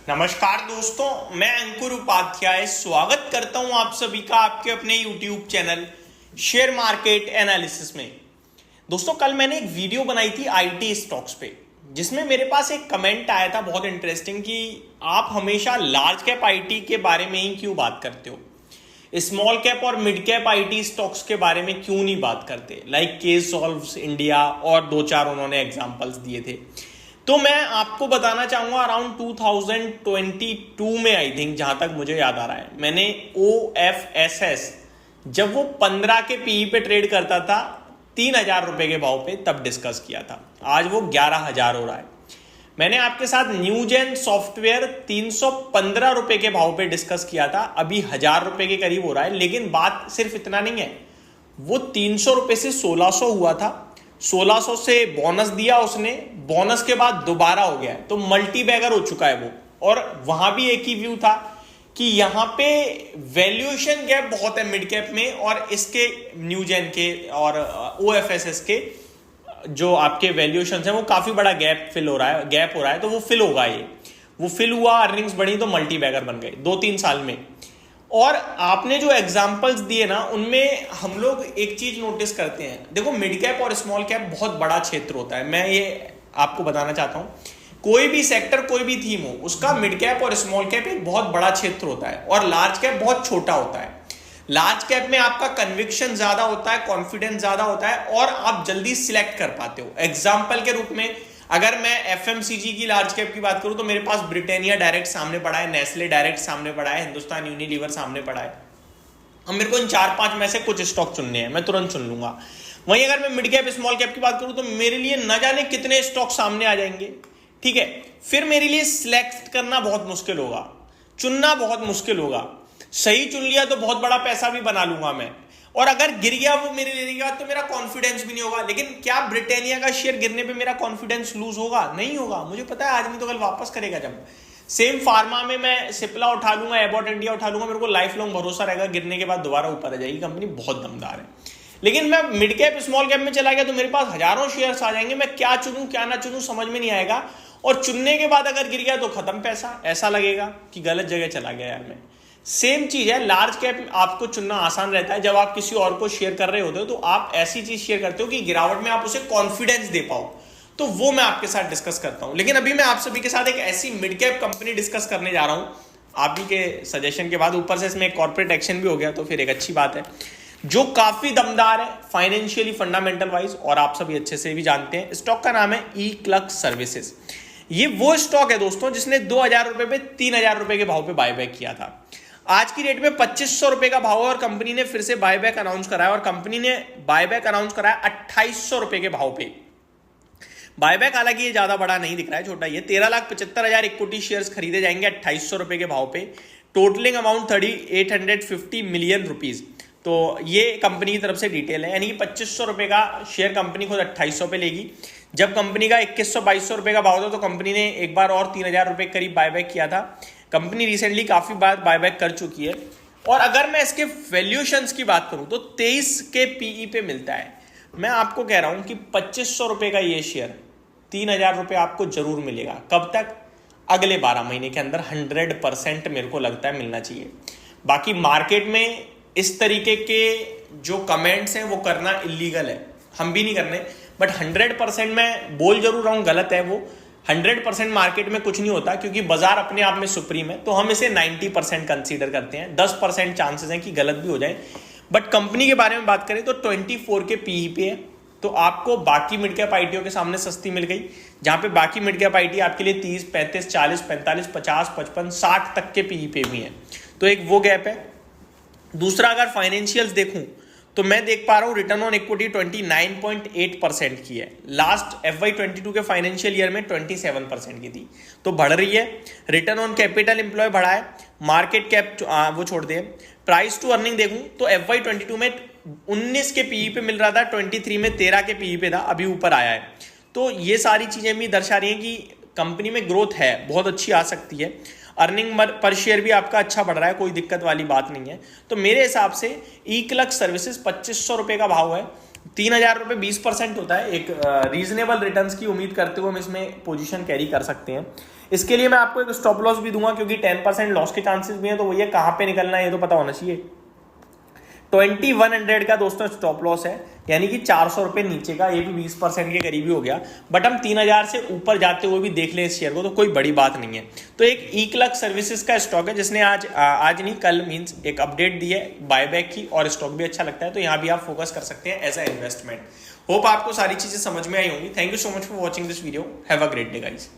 नमस्कार दोस्तों, मैं अंकुर उपाध्याय स्वागत करता हूं आप सभी का आपके अपने YouTube channel share market analysis में। दोस्तों, कल मैंने एक वीडियो बनाई थी आईटी स्टॉक्स पे, जिसमें मेरे पास एक कमेंट आया था बहुत इंटरेस्टिंग कि आप हमेशा लार्ज कैप आईटी के बारे में ही क्यों बात करते हो, स्मॉल कैप और मिड कैप आईटी स्टॉक्स के बारे में क्यों नहीं बात करते। लाइक केस सॉल्व्स इंडिया और दो चार उन्होंने एग्जांपल्स दिए थे। तो मैं आपको बताना चाहूंगा अराउंड 2022 में, आई थिंक, जहां तक मुझे याद आ रहा है, मैंने OFSS जब वो 15 के पीई पे ट्रेड करता था 3,000 रुपए के भाव पे, तब डिस्कस किया था। आज वो 11,000 हो रहा है। मैंने आपके साथ न्यूजेन सॉफ्टवेयर 315 रुपए के भाव पे डिस्कस किया था, अभी 1,000 रुपए के करीब हो रहा है। लेकिन बात सिर्फ इतना नहीं है, वो 300 रुपए से 1,600 हुआ था, 1,600 से बोनस दिया उसने, बोनस के बाद दोबारा हो गया, तो मल्टी बैगर हो चुका है वो। और वहां भी एक ही व्यू था कि यहां पे वैल्यूएशन गैप बहुत है मिड कैप में, और इसके न्यूजेन के और OFSS के जो आपके वैल्यूएशन है वो काफी बड़ा गैप हो रहा है, तो वो फिल होगा। वो फिल हुआ, अर्निंग्स बढ़ी, तो मल्टी बैगर बन गए 2-3 साल में। और आपने जो एग्जांपल्स दिए ना, उनमें हम लोग एक चीज नोटिस करते हैं। देखो, मिड कैप और स्मॉल कैप बहुत बड़ा क्षेत्र होता है। मैं ये आपको बताना चाहता हूं, कोई भी सेक्टर, कोई भी थीम हो, उसका मिड कैप और स्मॉल कैप एक बहुत बड़ा क्षेत्र होता है, और लार्ज कैप बहुत छोटा होता है। लार्ज कैप में आपका कन्विक्शन ज्यादा होता है, कॉन्फिडेंस ज्यादा होता है, और आप जल्दी सिलेक्ट कर पाते हो। एग्जाम्पल के रूप में अगर मैं FMCG की लार्ज कैप की बात करूं, तो मेरे पास ब्रिटानिया डायरेक्ट सामने पड़ा है, नेस्ले डायरेक्ट सामने पड़ा है, हिंदुस्तान यूनिलीवर सामने पड़ा है। अब मेरे को इन 4-5 में से कुछ स्टॉक चुनने हैं, मैं तुरंत चुन लूंगा। वहीं अगर मैं मिड कैप स्मॉल कैप की बात करूं, तो मेरे लिए न जाने कितने स्टॉक सामने आ जाएंगे। ठीक है, फिर मेरे लिए सिलेक्ट करना बहुत मुश्किल होगा, चुनना बहुत मुश्किल होगा। सही चुन लिया तो बहुत बड़ा पैसा भी बना लूंगा मैं, और अगर गिर गया वो मेरे लेने के बाद, तो मेरा कॉन्फिडेंस भी नहीं होगा। लेकिन क्या ब्रिटानिया का शेयर गिरने पे मेरा कॉन्फिडेंस लूज होगा? नहीं होगा। मुझे पता है आज नहीं तो कल वापस करेगा। जब सेम फार्मा में मैं सिप्ला उठा लूंगा, एबॉट इंडिया उठा लूंगा, मेरे को लाइफ लॉन्ग भरोसा रहेगा गिरने के बाद दोबारा ऊपर आ जाएगी, कंपनी बहुत दमदार है। लेकिन मैं मिड कैप स्मॉल कैप में चला गया तो मेरे पास हजारों शेयर्स आ जाएंगे, मैं क्या चुनूं क्या ना चुनूं समझ में नहीं आएगा। और चुनने के बाद अगर गिर गया तो खत्म पैसा, ऐसा लगेगा कि गलत जगह चला गया यार मैं। सेम चीज है, लार्ज कैप आपको चुनना आसान रहता है। जब आप किसी और को शेयर कर रहे होते हो, तो आप ऐसी चीज शेयर करते हो कि गिरावट में आप उसे कॉन्फिडेंस दे पाओ, तो वो मैं आपके साथ डिस्कस करता हूं। लेकिन अभी मैं आप सभी के साथ एक ऐसी मिड कैप कंपनी डिस्कस करने जा रहा हूं, आप ही के सजेशन के बाद। ऊपर से इसमें कॉर्पोरेट एक्शन भी हो गया, तो फिर एक अच्छी बात है, जो काफी दमदार है फाइनेंशियली, फंडामेंटल वाइज, और आप सभी अच्छे से भी जानते हैं। स्टॉक का नाम है ईक्लर्क्स सर्विसेज। ये वो स्टॉक है दोस्तों जिसने 2,000 रुपए पे 3,000 रुपए के भाव पे बायबैक किया था। आज की डेट में 2,500 रुपए का भाव है, और कंपनी ने फिर से बायबैक अनाउंस कराया, और कंपनी ने बायबैक अनाउंस कराया 2,800 रुपए के भाव पे। बायबैक हालांकि ये ज्यादा बड़ा नहीं दिख रहा है, छोटा ही है। 13,75,000 इक्विटी शेयर्स खरीदे जाएंगे 2,800 रुपए के भाव पे। Totalling amount 3,850 million rupees. तो ये कंपनी की तरफ से डिटेल है, यानी कि 2,500 रुपए का शेयर कंपनी खुद 2,800 पे लेगी। जब कंपनी का 2,100-2,200 रुपए का भाव था, तो कंपनी ने एक बार और 3,000 रुपए करीब बायबैक किया था। कंपनी रिसेंटली काफी बार बायबैक कर चुकी है। और अगर मैं इसके वैल्यूएशंस की बात करूं, तो 23 के पीई पे मिलता है। मैं आपको कह रहा हूं कि 2,500 रुपए का ये शेयर 3,000 रुपए आपको जरूर मिलेगा। कब तक? अगले 12 महीने के अंदर 100% मेरे को लगता है मिलना चाहिए। बाकी मार्केट में इस तरीके के जो कमेंट्स हैं वो करना इलीगल है, हम भी नहीं करने। बट 100% मैं बोल जरूर रहा हूं, गलत है वो। 100% मार्केट में कुछ नहीं होता, क्योंकि बाजार अपने आप में सुप्रीम है, तो हम इसे 90% कंसीडर करते हैं। 10% चांसेस हैं कि गलत भी हो जाए। बट कंपनी के बारे में बात करें तो 24 के पीई पे है, तो आपको बाकी मिड कैप आईटीओ के सामने सस्ती मिल गई। जहां पे बाकी मिड कैप आईटी आपके लिए 30, 35, 40, 45, 50, 55, 60 तक के पीई पे भी है, तो एक वो गैप है। दूसरा, अगर फाइनेंशियल्स देखूं तो मैं देख पा रहा हूं रिटर्न ऑन इक्विटी 29.8% की है। लास्ट FY22 के फाइनेंशियल ईयर में 27% की थी, तो बढ़ रही है। रिटर्न ऑन कैपिटल एम्प्लॉय बढ़ा है। मार्केट कैप वो छोड़ दे। प्राइस टू अर्निंग देखूं तो FY22 में 19 के पीई पे मिल रहा था, 23 में 13 के पीई पे था, अभी ऊपर आया है। तो ये सारी चीजें भी दर्शा रही हैं कि कंपनी में ग्रोथ है, बहुत अच्छी आ सकती है। अर्निंग पर शेयर भी आपका अच्छा बढ़ रहा है, कोई दिक्कत वाली बात नहीं है। तो मेरे हिसाब से ईक्लर्क्स सर्विसेज 2,500 रुपए का भाव है, 3,000 रुपए 20% होता है। एक रीजनेबल रिटर्न्स की उम्मीद करते हुए हम इसमें पोजीशन कैरी कर सकते हैं। इसके लिए मैं आपको एक स्टॉप लॉस भी दूंगा, क्योंकि 10% लॉस के चांसेस भी हैं, तो भैया कहां पे निकलना है ये तो पता होना चाहिए। 2100 का दोस्तों स्टॉप लॉस है, यानी कि 400 रुपए नीचे का, ये भी 20% के करीब ही हो गया। बट हम 3000 से ऊपर जाते हुए भी देख लें इस शेयर को तो कोई बड़ी बात नहीं है। तो एक ईक्लर्क सर्विसेज का स्टॉक है जिसने आज नहीं कल मींस एक अपडेट दी है बायबैक की, और स्टॉक भी अच्छा लगता है, तो यहाँ भी आप फोकस कर सकते हैं एज अ इन्वेस्टमेंट। होप आपको सारी चीजें समझ में आई होंगी। Thank you so much for watching this video. Have a great day guys.